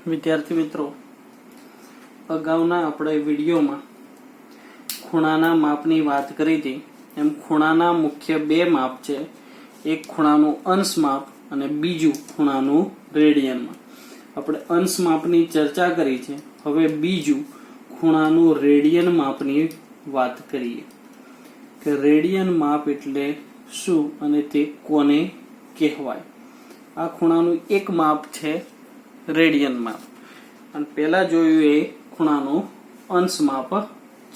વિદ્યાર્થી મિત્રો, અગાઉના આપણે વિડીયોમાં ખૂણાના માપની વાત કરી હતી. એમ ખૂણાના મુખ્ય બે માપ છે, એક ખૂણાનું અંશ માપ અને બીજું ખૂણાનું રેડિયન માપ. આપણે અંશ માપની ચર્ચા કરી છે. હવે બીજું ખૂણાનું રેડિયન માપની વાત કરીએ કે રેડિયન માપ એટલે શું અને તે કોને કહેવાય. આ ખૂણાનું એક માપ છે રેડિયન માપ, અને પહેલા જોયું એ ખૂણાનું અંશ માપ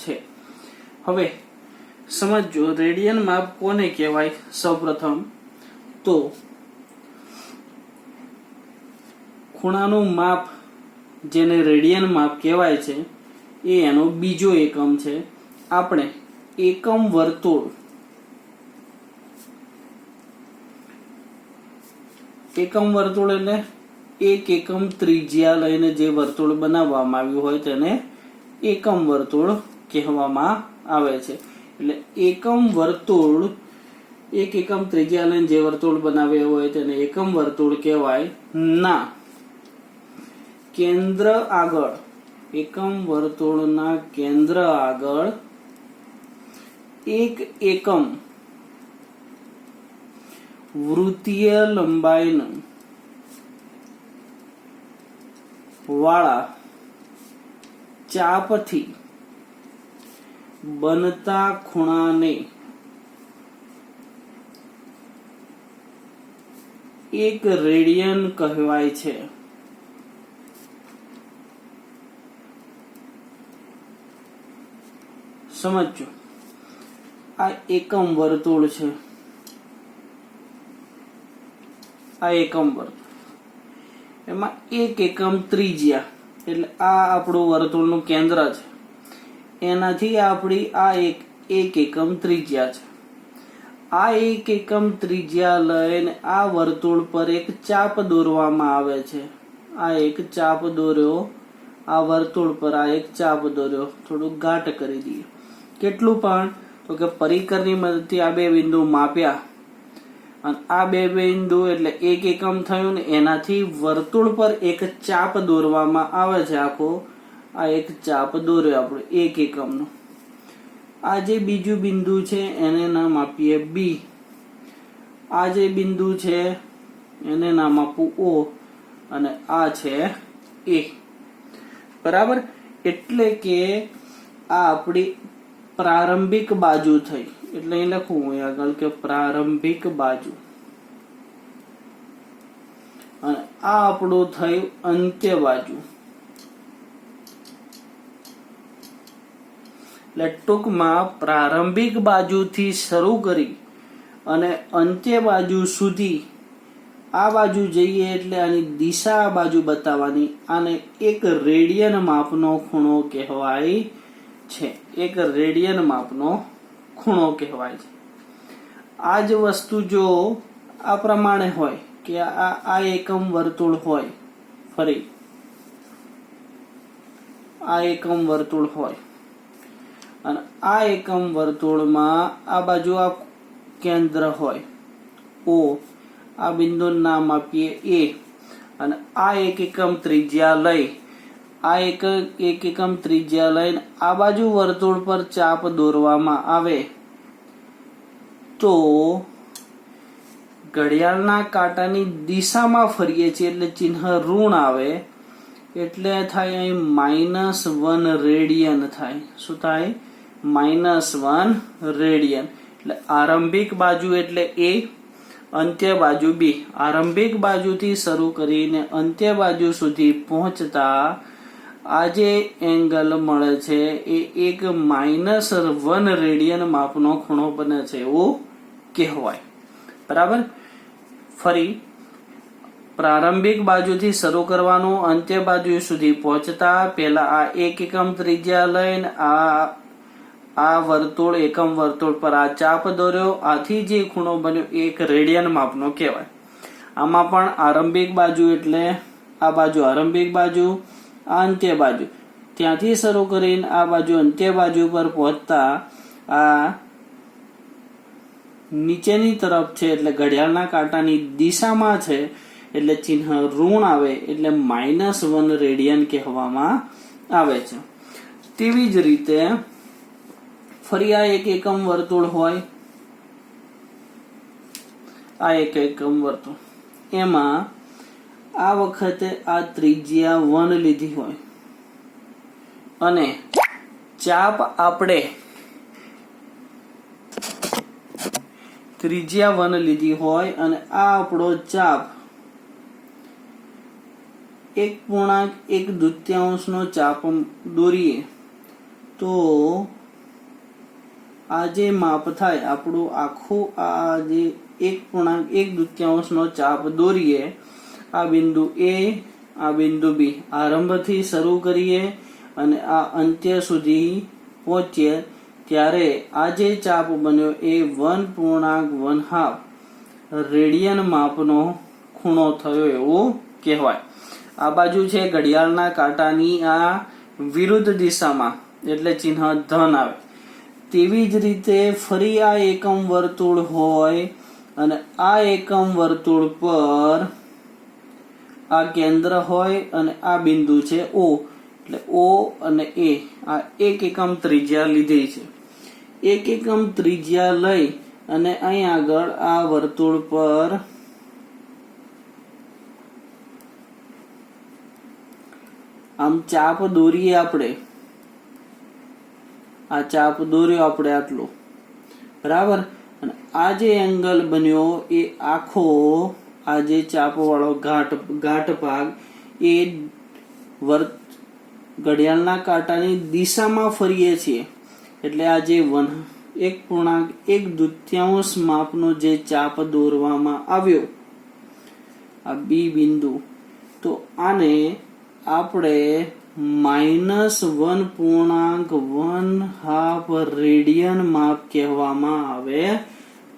છે. હવે સમજો રેડિયન માપ કોને કહેવાય. સૌપ્રથમ તો ખૂણાનું માપ જેને રેડિયન માપ કહેવાય છે એ એનો બીજો એકમ છે. આપણે એકમ વર્તુળ એટલે એક એકમ ત્રિજ્યા લઈને જે વર્તુળ બનાવવામાં આવ્યું હોય તેને એકમ વર્તુળ કહેવામાં આવે છે. એટલે એકમ વર્તુળ, એક એકમ ત્રિજ્યા લઈને જે વર્તુળ બનાવ્યું હોય તેને એકમ વર્તુળ કહેવાય. ના કેન્દ્ર આગળ, એકમ વર્તુળના કેન્દ્ર આગળ એક એકમ વૃત્તીય લંબાઈનું વાળા ચાપથી બનતા ખૂણાને એક રેડિયન કહેવાય છે. સમજો, આ એકમ વર્તુળ છે. આ એકમ વર્તુળ, એમાં એક એકમ ત્રિજ્યા એટલે આ આપણું વર્તુળનું કેન્દ્ર છે. એનાથી આપણી આ એક એકમ ત્રિજ્યા છે. આ એક એકમ ત્રિજ્યા લઈને આ વર્તુળ પર એક ચાપ દોરવામાં આવે છે. આ એક ચાપ દોર્યો, આ વર્તુળ પર આ એક ચાપ દોર્યો. થોડું ઘાટ કરી દઈએ. કેટલું પણ તો કે પરિકરની મદદથી આ બે બિંદુ માપ્યા, અને આ બે બિંદુ એટલે એક એકમ થયું ને એનાથી વર્તુળ પર એક ચાપ દોરવામાં આવે છે. આખો આ એક ચાપ દોર્યો આપણે એક એકમનો. આ જે બીજું બિંદુ છે એને નામ આપીએ બી. આ જે બિંદુ છે એને નામ આપવું ઓ, અને આ છે એ. બરાબર. એટલે કે આ આપણી પ્રારંભિક બાજુ થઈ. એટલે અહીં લખવું હોય આગળ કે પ્રારંભિક બાજુ, અને આ આપણું થયું અંત્ય બાજુ. એટલે ટૂંકમાં પ્રારંભિક બાજુથી શરૂ કરી અને અંત્ય બાજુ સુધી આ બાજુ જઈએ એટલે આની દિશા આ બાજુ બતાવવાની. આને એક રેડિયન માપનો ખૂણો કહેવાય છે. એક રેડિયન માપનો ખૂણો કહેવાય છે. આ જ વસ્તુ જો આ પ્રમાણે હોય કે આ એકમ વર્તુળ હોય, ફરી આ એકમ વર્તુળ હોય, અને આ એકમ વર્તુળમાં આ બાજુ આ કેન્દ્ર હોય ઓ, આ બિંદુનું નામ આપીએ એ, અને આ એક એકમ ત્રિજ્યા લઈ આ એક એકમ ત્રિજ્યા લઈને આ બાજુ વર્તુળ પર ચાપ દોરવામાં આવે તો ઘડિયાળના કાંટાની દિશામાં ફરીએ છીએ એટલે ચિહ્ન ઋણ આવે. એટલે થાય અહીં -1 રેડિયન થાય. શું થાય? -1 રેડિયન. એટલે આરંભિક બાજુ એટલે એ, અંત્ય બાજુ બી. આરંભિક બાજુથી શરૂ કરીને અંત્ય બાજુ સુધી પહોંચતા આ જે એંગલ મળે છે એ એક -1 રેડિયન માપનો ખૂણો બને છે એવું કહેવાય. બરાબર. ફરી પ્રારંભિક બાજુથી શરૂ કરવાનું, અંત્ય બાજુ સુધી પહોંચતા પહેલા આ એક એકમ ત્રિજ્યા લઈને આ વર્તુળ, એકમ વર્તુળ પર આ ચાપ દોર્યો. આથી જે ખૂણો બન્યો એક રેડિયન માપનો કહેવાય. આમાં પણ આરંભિક બાજુ એટલે આ બાજુ આરંભિક બાજુ, આ અંત્ય બાજુ. ત્યાંથી શરૂ કરીને આ બાજુ અંત્ય બાજુ પર પહોંચતા આ નીચેની તરફ છે એટલે ઘડિયાળના કાંટાની દિશામાં છે એટલે ચિહ્ન ઋણ આવે એટલે -1 રેડિયન કહેવામાં આવે છે. તેવી જ રીતે ફરી આ એક એકમ વર્તુળ હોય, આ એક એકમ વર્તુળ, એમાં આ વખતે આ ત્રિજ્યા 1 લીધી હોય અને ચાપ આપણે ત્રિજ્યા 1 લીધી હોય અને આ આપણો ચાપ 1.1 નો ચાપ દોરીએ તો આ જે માપ થાય આપણું આખું આ જે 1.1 નો ચાપ દોરીએ, આ બિંદુ A, આ બિંદુ B, આરંભથી શરૂ કરીએ અને આ અંત્ય સુધી પહોંચીએ ત્યારે આ જે ચાપ બન્યો એ 1.1/2 રેડિયન માપનો ખૂણો થયો એવું કહેવાય. આ બાજુ છે ઘડિયાળના કાંટાની આ વિરુદ્ધ દિશામાં એટલે ચિહ્ન ધન આવે. તેવી જ રીતે ફરી આ એકમ વર્તુળ હોય અને આ એકમ વર્તુળ પર આ કેન્દ્ર હોય અને આ બિંદુ છે O, એટલે O અને A આ એક એકમ ત્રિજ્યા લીધી છે. એક એકમ ત્રિજ્યા લઈ અને અહીં આગળ આ વર્તુળ પર આમ ચાપ દોરીએ આપણે, આ ચાપ દોર્યો આપણે આટલો, બરાબર. અને આ જે એંગલ બન્યો એ આખો આ જે ચાપ વાળો ઘાટ ભાગ એ ઘડિયાળના કાંટાની દિશામાં ફરીએ છીએ એટલે આ જે 1.1 માપનો જે ચાપ દોરવામાં આવ્યો આ બી બિંદુ, તો આને આપણે -1.1/2 રેડિયન માપ કહેવામાં આવે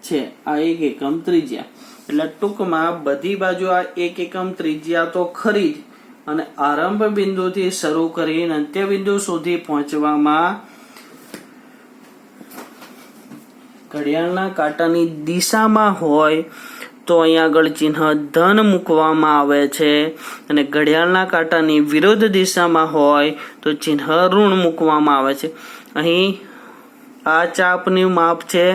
છે. આ એક એકમ ત્રિજ્યા. એટલે ટૂંકમાં બધી બાજુ આ એક એકમ ત્રિજ્યા તો ખરી જ, અને આરંભ બિંદુથી શરૂ કરીને અંત્ય બિંદુ સુધી પહોંચવામાં ઘડિયાળના કાંટાની દિશામાં હોય તો અહીં આગળ ચિહ્ન ધન મૂકવામાં આવે છે, અને ઘડિયાળના કાંટાની વિરુદ્ધ દિશામાં હોય તો ચિહ્ન ઋણ મૂકવામાં આવે છે. અહીં આ ચાપનું માપ છે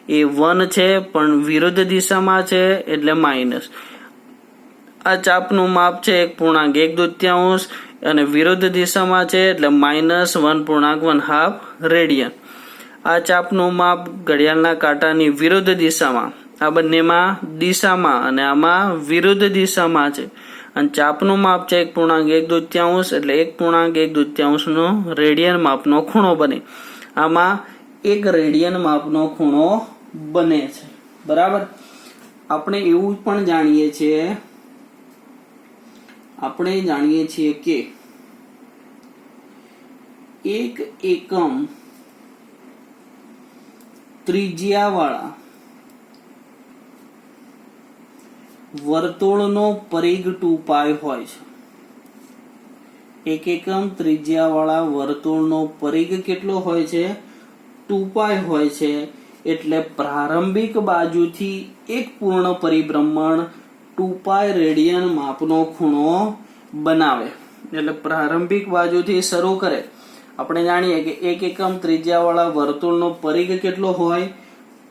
એ 1 છે પણ વિરુદ્ધ દિશામાં છે એટલે માઇનસ. આ ચાપનું માપ છે 1.1 અને વિરુદ્ધ દિશામાં છે એટલે -1.1/2 રેડિયન. આ ચાપનું માપ ઘડિયાળના કાંટાની વિરુદ્ધ દિશામાં, આ બંનેમાં દિશામાં અને આમાં વિરુદ્ધ દિશામાં છે, અને ચાપનું માપ છે 1.1 એટલે 1.1 નો રેડિયન માપનો ખૂણો બને. આમાં 1 રેડિયન માપનો ખૂણો બને છે, બરાબર. આપણે એવું પણ જાણીએ છીએ કે એક એકમ ત્રિજ્યાવાળા વર્તુળનો પરિઘ 2π હોય છે. એક એકમ ત્રિજ્યાવાળા વર્તુળનો પરિઘ કેટલો હોય છે? 2π હોય છે. એટલે પ્રારંભિક બાજુથી એક પૂર્ણ પરિભ્રમણ 2π રેડિયન માપનો ખૂણો બનાવે. એટલે પ્રારંભિક બાજુથી શરૂ કરે. આપણે જાણીએ કે એક એકમ ત્રિજ્યાવાળા વર્તુળનો પરિઘ કેટલો હોય?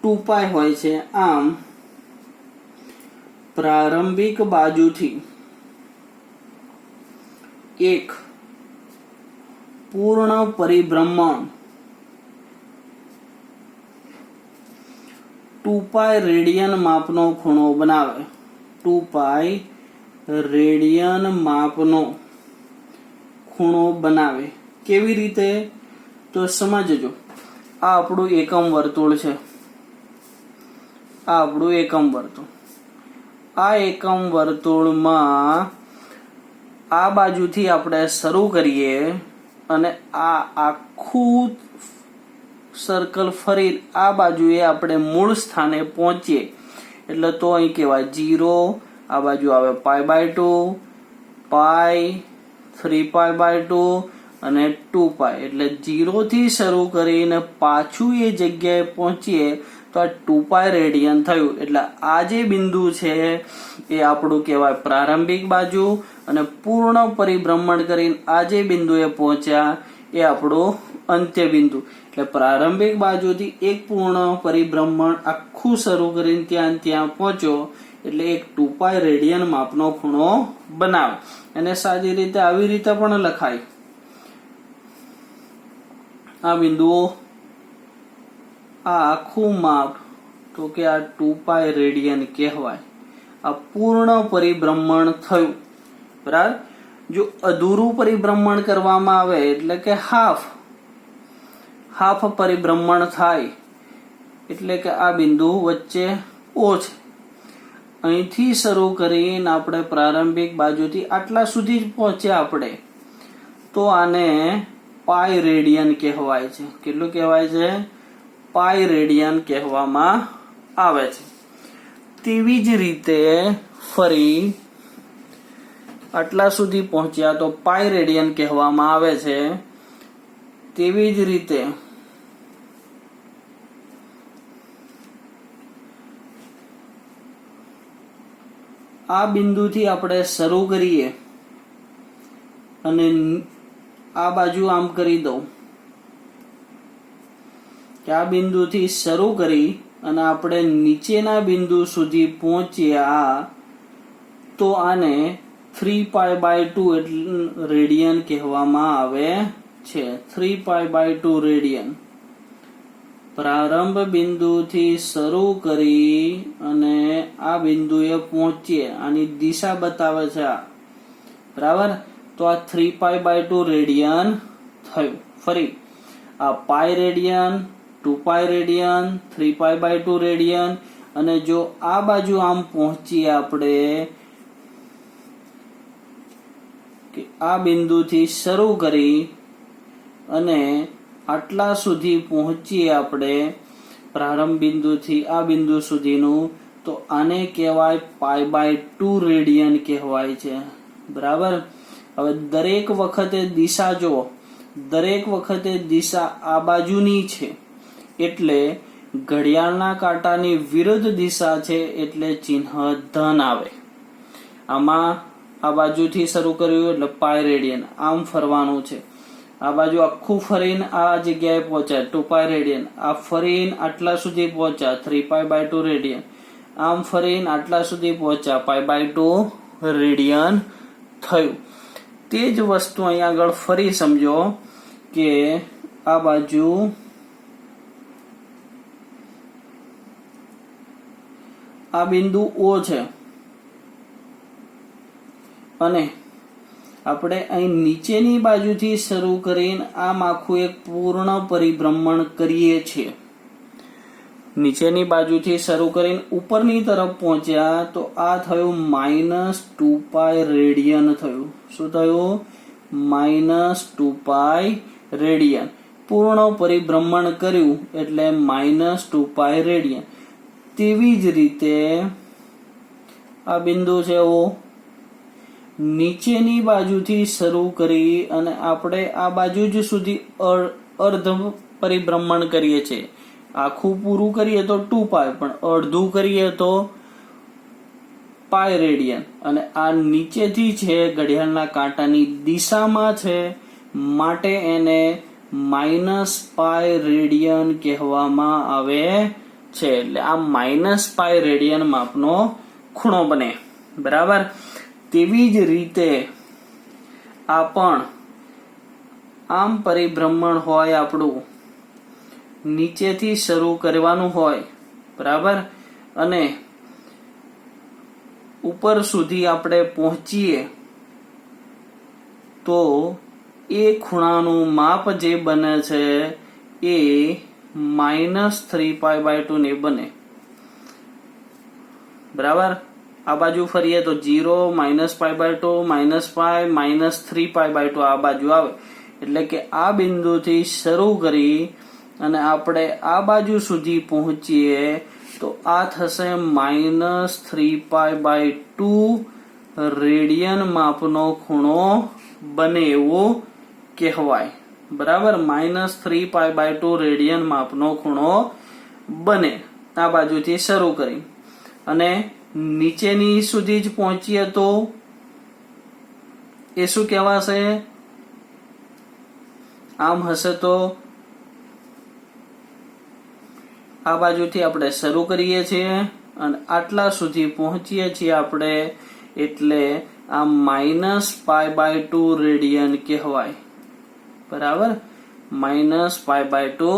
2π હોય છે. આમ પ્રારંભિક બાજુથી એક પૂર્ણ પરિભ્રમણ 2π રેડિયન માપનો ખૂણો બનાવે. 2π રેડિયન માપનો ખૂણો બનાવે. કેવી રીતે? તો સમજજો. આ આપણું એકમ વર્તુળ છે. આ એકમ વર્તુળમાં આ બાજુથી આપણે શરૂ કરીએ અને આ આખું સર્કલ ફરી આ બાજુએ આપણે મૂળ સ્થાને પહોંચીએ એટલે તો અહીં કહેવાય 0, આ બાજુ આવે π/2, π, 3π/2 અને 2π. એટલે 0 થી શરૂ કરીને પાછું એ જગ્યાએ પહોંચીએ તો આ 2π રેડિયન થયું. એટલે આ જે બિંદુ છે એ આપણું કહેવાય પ્રારંભિક બાજુ, અને પૂર્ણ પરિભ્રમણ કરીને આ જે બિંદુએ પહોંચ્યા એ આપણું અંત્ય બિંદુ. એટલે પ્રારંભિક બાજુથી એક પૂર્ણ પરિભ્રમણ આખું શરૂ કરીને ત્યાં પહોંચ્યો એટલે એક 2π રેડિયન માપનો ખૂણો બનાવે. અને સાદી રીતે આવી રીતે પણ લખાય. આ બિંદુઓ આ આખું માપ તો કે આ 2π રેડિયન કહેવાય. આ પૂર્ણ પરિભ્રમણ થયું. બરાબર. જો અધૂરું પરિભ્રમણ કરવામાં આવે એટલે કે હાફ પરિભ્રમણ થાય એટલે કે આ બિંદુ વચ્ચે O છે. અહીંથી શરૂ કરીને આપણે પ્રારંભિક બાજુથી આટલા સુધી જ પહોંચ્યા આપણે, તો આને પાઈ રેડિયન કહેવાય છે. કેટલું કહેવાય છે? પાઈ રેડિયન કહેવામાં આવે છે. તેવી જ રીતે ફરી આટલા સુધી પહોંચ્યા તો પાઈ રેડિયન કહેવામાં આવે છે. તેવી જ રીતે આ બિંદુથી આપણે શરૂ કરીએ અને આ બાજુ આમ કરી દઉં કે આ બિંદુથી શરૂ કરી અને આપણે નીચેના બિંદુ સુધી પહોંચ્યા તો આને 3π/2 રેડિયન કહેવામાં આવે છે. 3π/2 રેડિયન. પ્રારંભ બિંદુથી શરૂ કરી અને આ બિંદુએ પહોંચીએ, આની દિશા બતાવે છે આ. બરાબર. તો આ 3π/2 રેડિયન થયું. ફરી આ પાઈ રેડિયન, 2π રેડિયન, 3π/2 રેડિયન. અને જો આ બાજુ આમ પહોંચીએ આપણે કે આ બિંદુથી શરૂ કરી અને આટલા સુધી પહોંચીએ આપણે પ્રારંભ બિંદુથી આ બિંદુ સુધીનું, તો આને કહેવાય π/2 રેડિયન કહેવાય છે. બરાબર. હવે દરેક વખતે દિશા જુઓ, દરેક વખતે દિશા આ બાજુની છે એટલે ઘડિયાળના કાંટાની વિરુદ્ધ દિશા છે એટલે ચિહ્ન ધન આવે. આમાં આ બાજુથી શરૂ કર્યું એટલે પાઈ રેડિયન, આમ ફરવાનું છે. આ બાજુ આખું ફરીને આ જગ્યાએ પહોંચ્યા 2π રેડિયન, આ ફરીને આટલા સુધી પહોંચ્યા 3π/2 રેડિયન, આમ ફરીને આટલા સુધી પહોંચ્યા π/2 રેડિયન થયું. તે જ વસ્તુ અહીંયા આગળ ફરી સમજો કે આ બાજુ આ બિંદુ O છે અને આપણે અહીં નીચેની બાજુથી શરૂ કરીને આમ આખું એક પૂર્ણ પરિભ્રમણ કરીએ છીએ. નીચેની બાજુથી શરૂ કરીને ઉપરની તરફ પહોંચ્યા તો આ થયું -2π રેડિયન થયું. શું થયું? -2π રેડિયન. પૂર્ણ પરિભ્રમણ કર્યું એટલે -2π રેડિયન. તેવી જ રીતે આ બિંદુ છે O, નીચેની બાજુથી શરૂ કરી અને આપણે આ બાજુ જ સુધી અર્ધ પરિભ્રમણ કરીએ છીએ. આખું પૂરું કરીએ તો 2π, પણ અડધું કરીએ તો પાઈ રેડિયન. અને આ નીચેથી છે ઘડિયાળના કાંટાની દિશામાં છે માટે એને -π રેડિયન કહેવામાં આવે છે. એટલે આ -π રેડિયન માપનો ખૂણો બને. બરાબર. તેવી જ રીતે આ પણ આમ પરિભ્રમણ હોય, આપણું નીચેથી શરૂ કરવાનું હોય. બરાબર. અને ઉપર સુધી આપણે પહોંચીએ તો એ ખૂણાનું માપ જે બને છે એ -3π/2 ને બને. બરાબર. આ બાજુ ફરીએ તો 0, -π/2, -π, -3π/2 આ બાજુ આવે. એટલે કે આ બિંદુથી શરૂ કરી અને આપણે આ બાજુ સુધી પહોંચીએ તો આ થશે -3π/2 રેડિયન માપનો ખૂણો બને એવું કહેવાય. બરાબર. -3π/2 રેડિયન માપનો ખૂણો બને. આ બાજુથી શરૂ કરી અને નીચેની સુધી જ પહોંચીએ તો એ શું કહેવાશે? આમ હશે તો આ બાજુથી આપણે શરૂ કરીએ છીએ અને આટલા સુધી પહોંચીએ છીએ આપણે, એટલે આ -π/2 રેડિયન કહેવાય. બરાબર, -π/2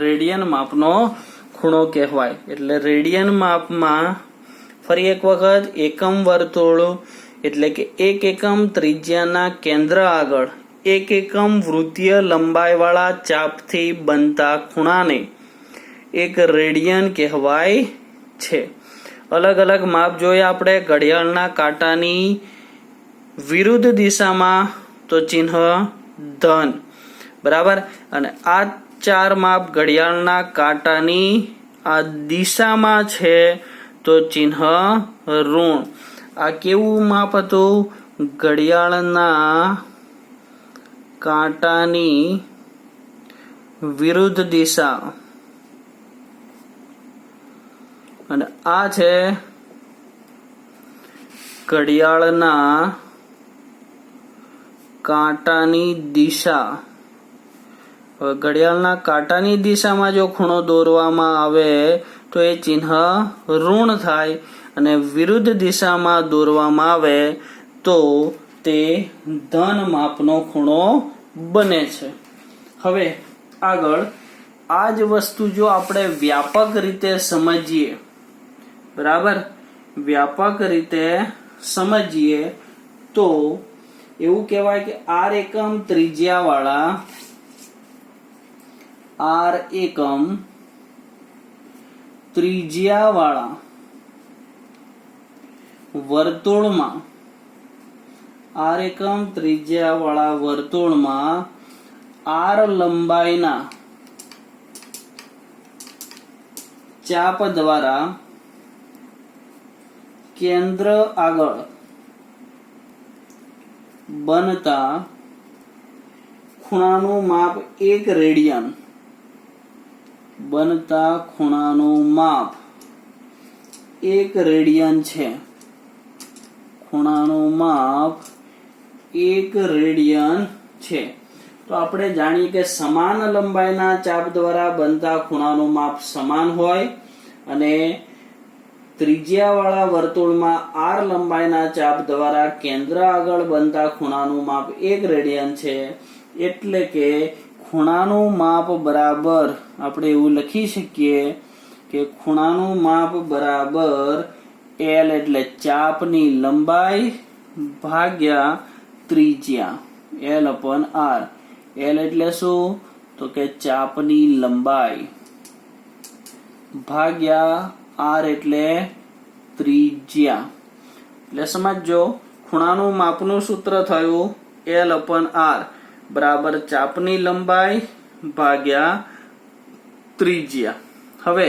રેડિયન માપનો ખૂણો કહેવાય. એટલે રેડિયન માપમાં ફરી એક વખત એકમ વર્તુળ એટલે કે 1 એકમ ત્રિજ્યાના કેન્દ્ર આગળ 1 એકમ વૃત્તીય લંબાઈવાળા ચાપથી બનતા ખૂણાને એક રેડિયન કહેવાય છે. અલગ અલગ માપ જોઈએ આપણે. ઘડિયાળના કાંટાની વિરુદ્ધ દિશામાં તો ચિહ્ન ધન. બરાબર, અને આ 4 માપ ઘડિયાળના કાંટાની આ દિશામાં છે તો ચિહ્ન ઋણ. આ કેવું માપ હતું? ઘડિયાળના કાંટાની વિરુદ્ધ દિશા. અને આ છે ઘડિયાળના કાંટાની દિશા. હવે ઘડિયાળના કાંટાની દિશામાં જો ખૂણો દોરવામાં આવે તો એ ચિહ્ન ઋણ થાય, અને વિરુદ્ધ દિશામાં દોરવામાં આવે તો તે ધન માપનો ખૂણો બને છે. હવે આગળ આ જ વસ્તુ જો આપણે વ્યાપક રીતે સમજીએ, બરાબર, વ્યાપક રીતે સમજીએ તો એવું કહેવાય કે r એકમ ત્રિજ્યાવાળા વર્તુળમાં r લંબાઈના ચાપ દ્વારા કેન્દ્ર આગળ બનતા ખૂણાનું માપ 1 રેડિયન. બનતા ખૂણાનું માપ 1 રેડિયન છે. ખૂણાનું માપ 1 રેડિયન છે. તો આપણે જાણીએ કે સમાન લંબાઈના ચાપ દ્વારા બનતા ખૂણાનું માપ સમાન હોય, અને ત્રિજ્યાવાળા વર્તુળમાં r લંબાઈના ચાપ દ્વારા કેન્દ્ર આગળ બનતા ખૂણાનું માપ 1 રેડિયન છે. એટલે કે ખૂણાનું માપ બરાબર આપણે એવું લખી શકીએ કે ખૂણાનું માપ બરાબર L એટલે ચાપની લંબાઈ ભાગ્યા ત્રિજ્યા, L/r. L એટલે શું? તો કે ચાપની લંબાઈ ભાગ્યા r એટલે ત્રિજ્યા. એટલે સમજો, ખૂણાનું માપનું સૂત્ર થયું L/r બરાબર ચાપની લંબાઈ ભાગ્યા ત્રિજ્યા. હવે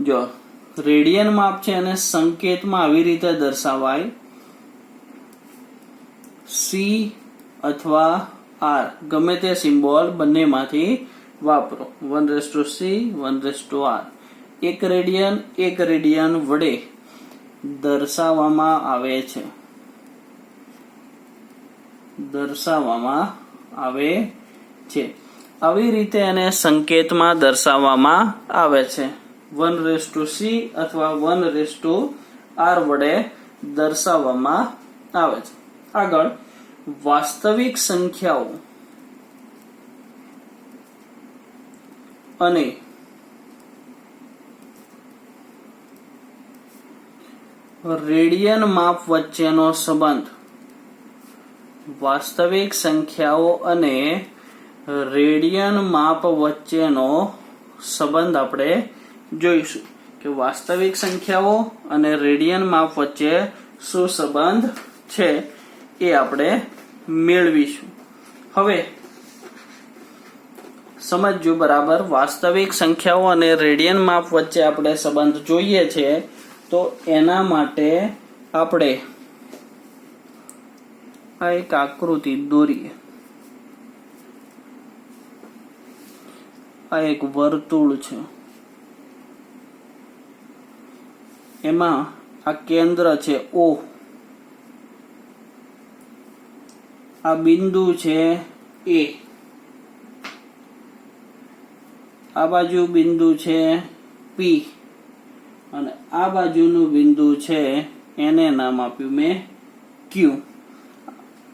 જો રેડિયન માપ છે અને સંકેતમાં આવી રીતે દર્શાવાય, C અથવા r, ગમે તે સિમ્બોલ બંનેમાંથી વાપરો. 1c 1r. 1 રેડિયન વડે દર્શાવવામાં આવે છે. આવી રીતે એને સંકેતમાં દર્શાવવામાં આવે છે. 1c અથવા 1r વડે દર્શાવવામાં આવે છે. આગળ વાસ્તવિક સંખ્યાઓ અને રેડિયન માપ વચ્ચેનો સંબંધ. વાસ્તવિક સંખ્યાઓ અને રેડિયન માપ વચ્ચેનો સંબંધ આપણે જોઈશું કે વાસ્તવિક સંખ્યાઓ અને રેડિયન માપ વચ્ચે શું સંબંધ છે એ આપણે મેળવીશું. હવે સમજજો બરાબર. વાસ્તવિક સંખ્યાઓ અને રેડિયન માપ વચ્ચે આપણે સંબંધ જોઈએ છે, તો એના માટે આપણે આ એક આકૃતિ દોરીએ. આ એક વર્તુળ છે. એમાં આ કેન્દ્ર છે O, આ બિંદુ છે A, આ બાજુ બિંદુ છે P અને આ બાજુનું બિંદુ છે એને નામ આપ્યું મેં Q.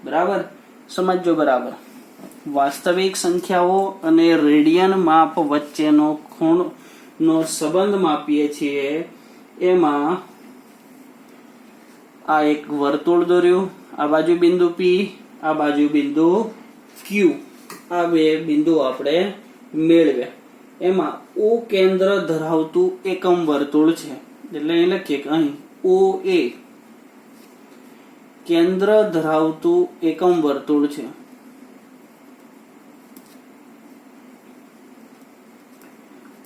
બરાબર, સમજો બરાબર. વાસ્તવિક સંખ્યાઓ અને રેડિયન માપ વચ્ચેનો ખૂણનો સંબંધ માપીએ છીએ. એમાં આ એક વર્તુળ દોર્યું, આ બાજુ બિંદુ P, આ બાજુ બિંદુ Q, આ બે બિંદુ આપણે મેળવ્યા. એમાં O કેન્દ્ર ધરાવતું એકમ વર્તુળ છે, એટલે અહીં લખીએ કે અહીં OA કેન્દ્ર ધરાવતું એકમ વર્તુળ છે.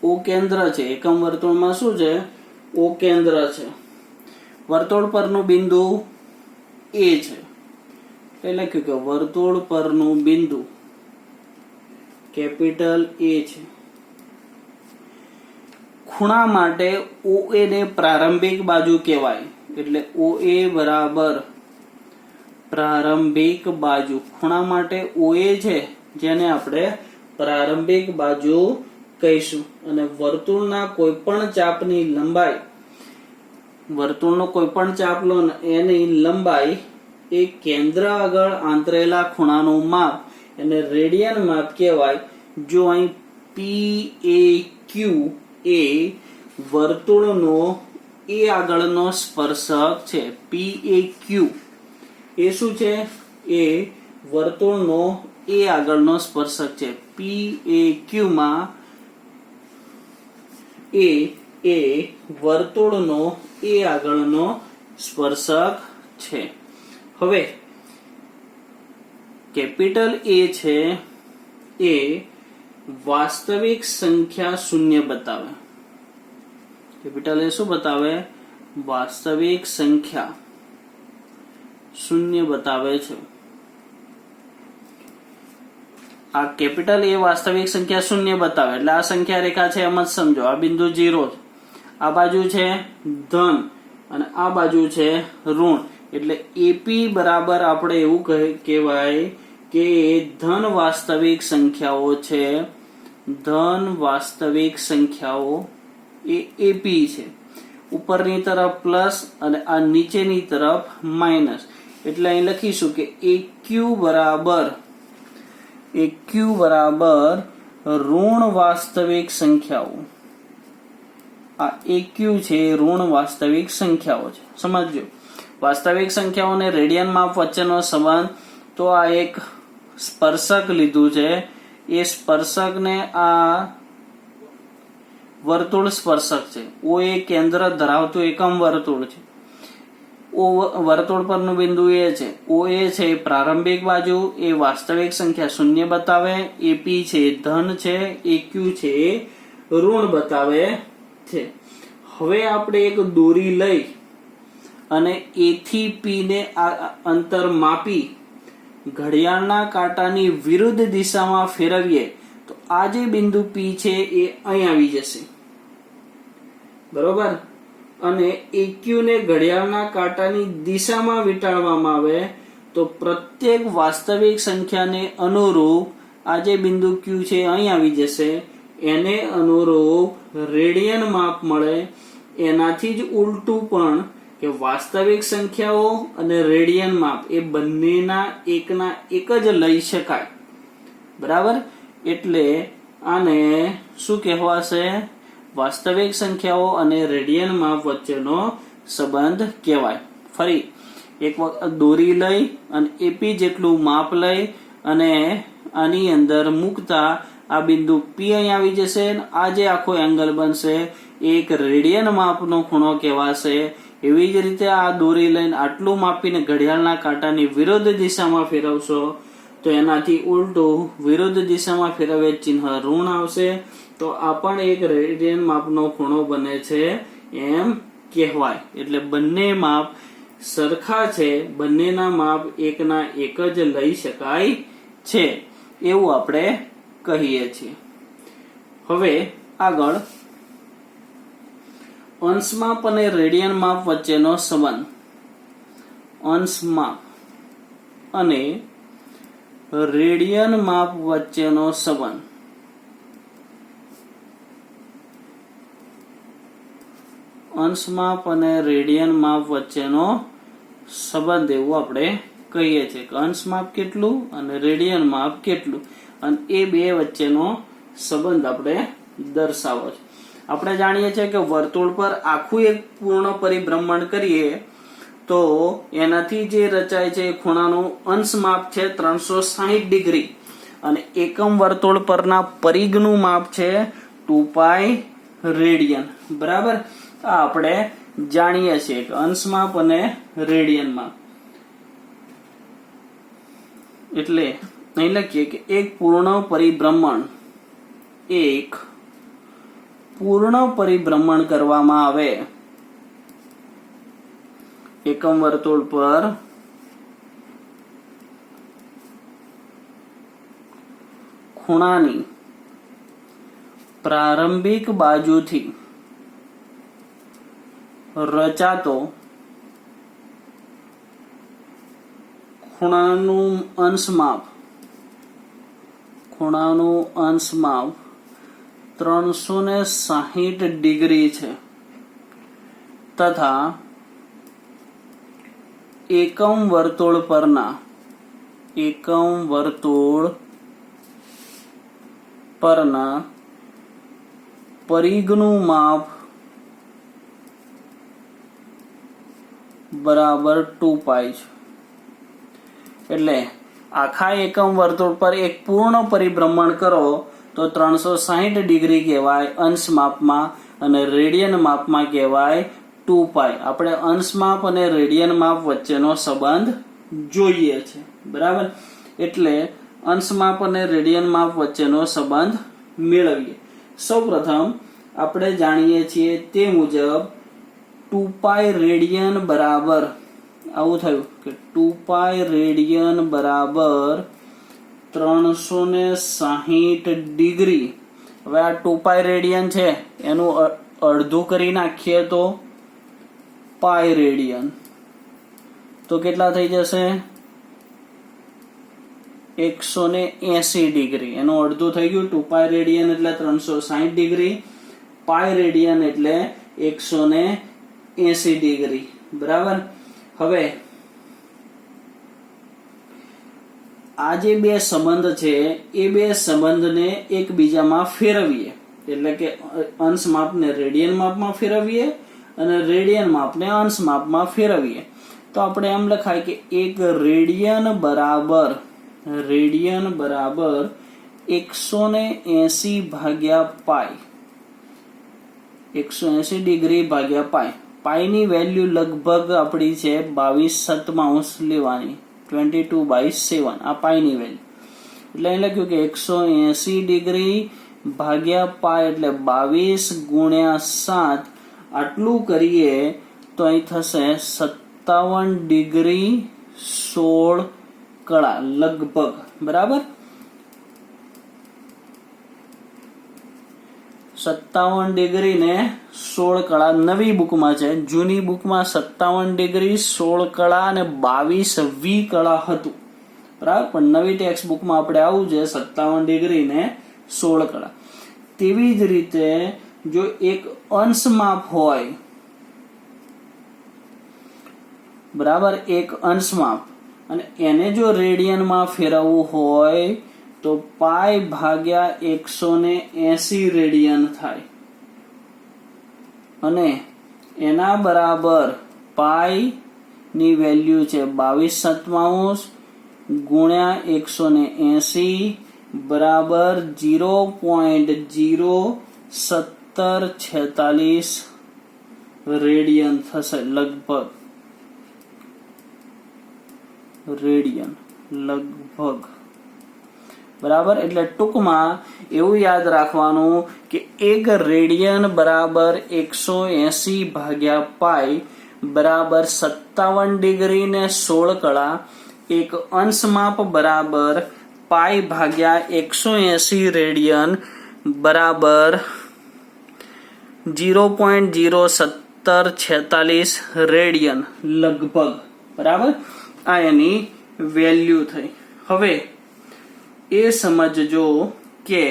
O કેન્દ્ર છે, એકમ વર્તુળમાં શું છે? O કેન્દ્ર છે. વર્તુળ પરનું બિંદુ A છે, એટલે લખ્યું કે વર્તુળ પરનું બિંદુ કેપિટલ A છે. ખૂણા માટે OA ને પ્રારંભિક બાજુ કહેવાય, એટલે OA બરાબર પ્રારંભિક બાજુ. ખૂણા માટે OA છે જેને આપણે પ્રારંભિક બાજુ કહીશું. અને વર્તુળના કોઈ પણ ચાપની લંબાઈ, વર્તુળનો કોઈ પણ ચાપ લો ને એની લંબાઈ એ કેન્દ્ર આગળ આંતરેલા ખૂણાનું માપ એને રેડિયન માપ કહેવાય. જો અહીં PAQ એ વર્તુળનો A આગળનો સ્પર્શક છે. PAQ એ શું છે? એ વર્તુળનો A આગળનો સ્પર્શક છે. PAQ માં A એ વર્તુળનો A આગળનો સ્પર્શક છે. હવે કેપિટલ A છે એ વાસ્તવિક સંખ્યા શૂન્ય બતાવે. કેપિટલ A શું બતાવે? વાસ્તવિક સંખ્યા શૂન્ય બતાવે છે. આ કેપિટલ A વાસ્તવિક સંખ્યા શૂન્ય બતાવે એટલે આ સંખ્યા રેખા છે એમ જ સમજો. આ બિંદુ 0, આ બાજુ છે ધન અને આ બાજુ છે ઋણ, એટલે AP બરાબર આપણે એવું કહેવાય કે ધન વાસ્તવિક સંખ્યાઓ છે. ધન વાસ્તવિક સંખ્યાઓ એ AP છે. ઉપરની તરફ પ્લસ અને આ નીચેની તરફ માઇનસ, એટલે અહીં લખીશું કે AQ બરાબર ઋણ વાસ્તવિક સંખ્યાઓ. આ AQ છે ઋણ વાસ્તવિક સંખ્યાઓ છે. સમજો, વાસ્તવિક સંખ્યાઓ અને રેડિયન માપ વચ્ચેનો સંબંધ. તો આ એક સ્પર્શક લીધું છે, એ સ્પર્શકને આ વર્તુળ સ્પર્શક છે. O એ કેન્દ્ર ધરાવતું એકમ વર્તુળ છે. વર્તુળ પરનું બિંદુ A છે. OA છે પ્રારંભિક બાજુ, એ વાસ્તવિક સંખ્યા શૂન્ય બતાવે. AP છે ધન છે, AQ છે ઋણ બતાવે છે. હવે આપણે એક દોરી લઈ અને A થી P ને આ અંતર માપી ઘડિયાળના કાંટાની વિરુદ્ધ દિશામાં ફેરવીએ તો આ જે બિંદુ P છે એ અહીં આવી જશે. બરોબર. અને AQ ને ઘડિયાળના કાંટાની દિશામાં વીંટાળવામાં આવે તો પ્રત્યેક વાસ્તવિક સંખ્યાને અનુરૂપ આ જે બિંદુ Q છે અહીં આવી જશે. એને અનુરૂપ રેડિયન માપ મળે. એનાથી જ ઉલટું પણ કે વાસ્તવિક સંખ્યાઓ અને રેડિયન માપ એ બંનેના એકના એક જ લઈ શકાય. બરાબર. એટલે આને શું કહેવાશે? વાસ્તવિક સંખ્યાઓ અને રેડિયન માપ વચ્ચેનો સંબંધ કહેવાય. ફરી એક વખત દોરી લઈ અને AP જેટલું માપ લઈ અને આની અંદર મૂકતા આ બિંદુ P અહીં આવી જશે. આ જે આખો એંગલ બનશે એક રેડિયન માપનો ખૂણો કહેવાશે. એવી જ રીતે આ દોરી લઈને આટલું માપીને ઘડિયાળના કાંટાની વિરુદ્ધ દિશામાં ફેરવશો તો એનાથી ઉલટું વિરુદ્ધ દિશામાં ફેરવે ચિહ્ન ઋણ આવશે. તો આ પણ એક રેડિયન માપનો ખૂણો બને છે એમ કહેવાય. એટલે બંને માપ સરખા છે, બંનેના માપ એકના એક જ લઈ શકાય છે એવું આપણે કહીએ છીએ. હવે આગળ અંશ માપ અને રેડિયન માપ વચ્ચેનો સંબંધ. અંશ માપ અને રેડિયન માપ વચ્ચેનો સંબંધ. અંશ માપ અને રેડિયન માપ વચ્ચેનો સંબંધ એવું આપણે કહીએ છીએ કે અંશ માપ કેટલું અને રેડિયન માપ કેટલું, અને એ બે વચ્ચેનો સંબંધ આપણે દર્શાવો છે. આપણે જાણીએ છીએ કે વર્તુળ પર આખું એક પૂર્ણ પરિભ્રમણ કરીએ તો એનાથી જે રચાય છે એ ખૂણાનું અંશ માપ છે 360 ડિગ્રી અને એકમ વર્તુળ પરના પરિઘનું માપ છે 2π રેડિયન. બરાબર, આ આપણે જાણીએ છીએ કે અંશ માપ અને રેડિયન માપ. એટલે અહીં લખીએ કે એક પૂર્ણ પરિભ્રમણ કરવામાં આવે એકમ વર્તુળ પર ખૂણાની પ્રારંભિક બાજુથી રચાતો ખૂણાનું અંશ માપ 360 ડિગ્રી છે તથા એકમ વર્તુળ પરના પરિઘનું માપ બરાબર 2π છે. એટલે આખા એકમ વર્તુળ પર એક પૂર્ણ પરિભ્રમણ કરો તો 360 ડિગ્રી કહેવાય અંશ માપમાં અને રેડિયન માપમાં કહેવાય 2π. આપણે અંશ માપ અને રેડિયન માપ વચ્ચેનો સંબંધ જોઈએ છે. બરાબર, એટલે અંશ માપ અને રેડિયન માપ વચ્ચેનો સંબંધ મેળવીએ. સૌપ્રથમ આપણે જાણીએ છીએ તે મુજબ 2π રેડિયન બરાબર આવું થયું કે 2π રેડિયન બરાબર 360 ડિગ્રી. હવે આ 2π રેડિયન છે એનું અડધું કરી નાખીએ તો પાઈ રેડિયન, તો કેટલા થઈ જશે 180 ડિગ્રી. એનું અડધું થઈ ગયું. 2π રેડિયન એટલે 360 ડિગ્રી, પાઈ રેડિયન એટલે 180 ડિગ્રી. બરાબર, હવે આ જે બે સંબંધ છે એ બે સંબંધને એકબીજામાં ફેરવીએ, એટલે કે અંશ માપને રેડિયન માપમાં ફેરવીએ અને રેડિયન માપને અંશ માપમાં ફેરવીએ. તો આપણે એમ લખાય કે એક રેડિયન બરાબર 180 ભાગ્યા પાઈ, 180 ડિગ્રી ભાગ્યા પાઈ. પાઈની વેલ્યુ લગભગ આપણી છે 22/7 લેવાની, 22/7 આ પાઈની વેલ્યુ. એટલે અહીં લખ્યું કે 180 ડિગ્રી ભાગ્યા પાઈ એટલે 22 × 7. આટલું કરીએ તો અહીં થશે 57 ડિગ્રી 16 કળા લગભગ. બરાબર, 57 ડિગ્રી ને 16 કળા નવી બુકમાં છે. જૂની બુકમાં 57 ડિગ્રી 16 કળા અને 22 કળા હતું. બરાબર, પણ નવી ટેક્સ્ટ બુકમાં આપણે આવું છે 57 ડિગ્રી ને 16 કળા. તેવી જ રીતે જો એક અંશ માપ હોય, બરાબર, એક અંશ માપ અને એને જો રેડિયનમાં ફેરવવું હોય તો પાઈ ભાગ્યા 180 રેડિયન થાય અને એના બરાબર પાઈ ની વેલ્યુ છે 22/7 ગુણ્યા 180 બરાબર 0.01746 રેડિયન થશે લગભગ. રેડિયન લગભગ. બરાબર, એટલે ટૂંકમાં એવું યાદ રાખવાનું કે એક રેડિયન બરાબર 180 ભાગ્યા પાઈ બરાબર 57 ડિગ્રી ને 16 કળા. એક અંશ માપ બરાબર પાઈ ભાગ્યા 180 રેડિયન બરાબર 0.01746 રેડિયન લગભગ. બરાબર, આ એની વેલ્યુ થઈ. હવે એ સમજજો કે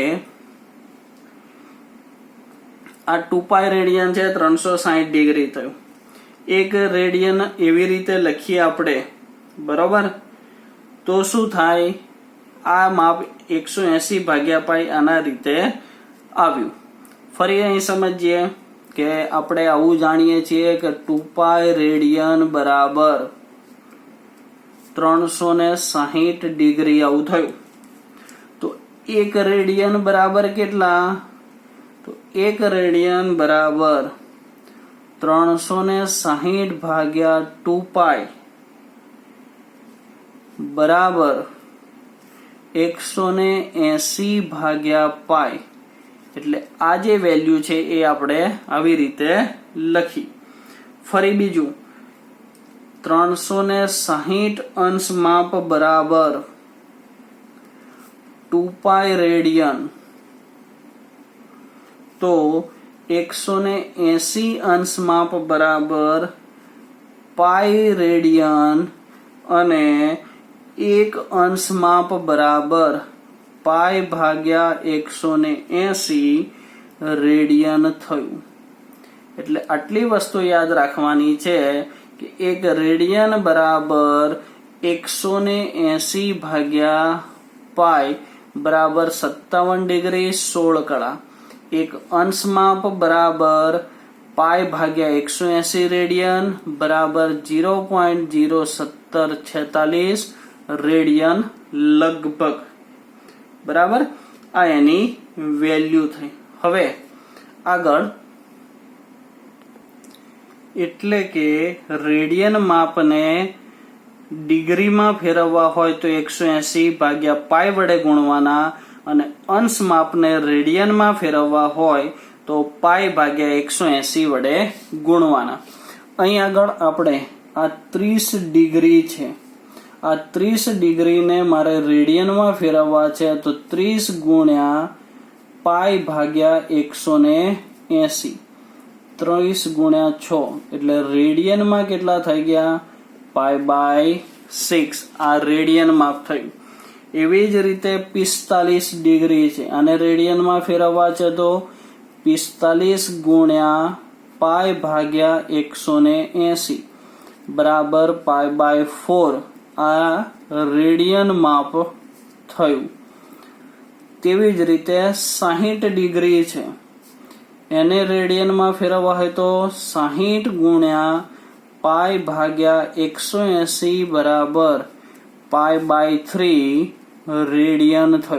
આ 2π રેડિયન છે 360 ડિગ્રી થયું. એક રેડિયન એવી રીતે લખીએ આપણે, બરોબર, તો શું થાય? આ માપ 180 ભાગ્યા પાઈ આના રીતે આવ્યું. ફરી અહીં સમજીએ કે આપણે આવું જાણીએ છીએ કે 2π રેડિયન બરાબર 360 ડિગ્રી આવું થયું. તો એક રેડિયન બરાબર કેટલા? તો એક રેડિયન બરાબર 360 ભાગ્યા 2π બરાબર 180 ભાગ્યા પાઈ. એટલે આ જે વેલ્યુ છે એ આપણે આવી રીતે લખી. ફરી બીજું, 360 અંશ માપ બરાબર 2π રેડિયન, તો 180 અંશ માપ બરાબર પાઈ રેડિયન અને 1 અંશ માપ બરાબર પાઈ ભાગ્યા 180 રેડિયન થયું. એટલે આટલી વસ્તુ યાદ રાખવાની છે કે એક રેડિયન બરાબર 180 ભાગ્યા પાઈ બરાબર 57 ડિગ્રી 16 કળા. એક અંશ માપ બરાબર પાઈ ભાગ્યા 180 રેડિયન બરાબર 0.01746 રેડિયન લગભગ. બરાબર, આ એની વેલ્યુ થઈ. હવે આગળ, એટલે કે રેડિયન માપને ડિગ્રીમાં ફેરવવા હોય તો 180 ભાગ્યા પાઈ વડે ગુણવાના, અને અંશ માપને રેડિયનમાં ફેરવવા હોય તો પાઈ ભાગ્યા 180 વડે ગુણવાના. અહીં આગળ આપણે આ 30 ડિગ્રી છે, આ 30 ડિગ્રીને મારે રેડિયનમાં ફેરવવા છે, તો 30 ગુણ્યા પાઈ ભાગ્યા 180, 30 ગુણ્યા 6 એટલે રેડિયનમાં કેટલા થઈ ગયા? Pi by 6. આ રેડિયન માપ થયું. એવી જ રીતે 45 ડિગ્રી છે, આને રેડિયનમાં ફેરવવા છે તો 45 ગુણ્યા પાઈ ભાગ્યા 180 બરાબર પાઈ બાય 4. આ રેડિયન માપ થયું. તેવી જ રીતે 60 ડિગ્રી છે, એને રેડિયનમાં ફેરવવા હોય તો 60 ગુણ્યા પાઈ ભાગ્યા 180 બરાબર પાઈ બાય 3 રેડિયન થયું.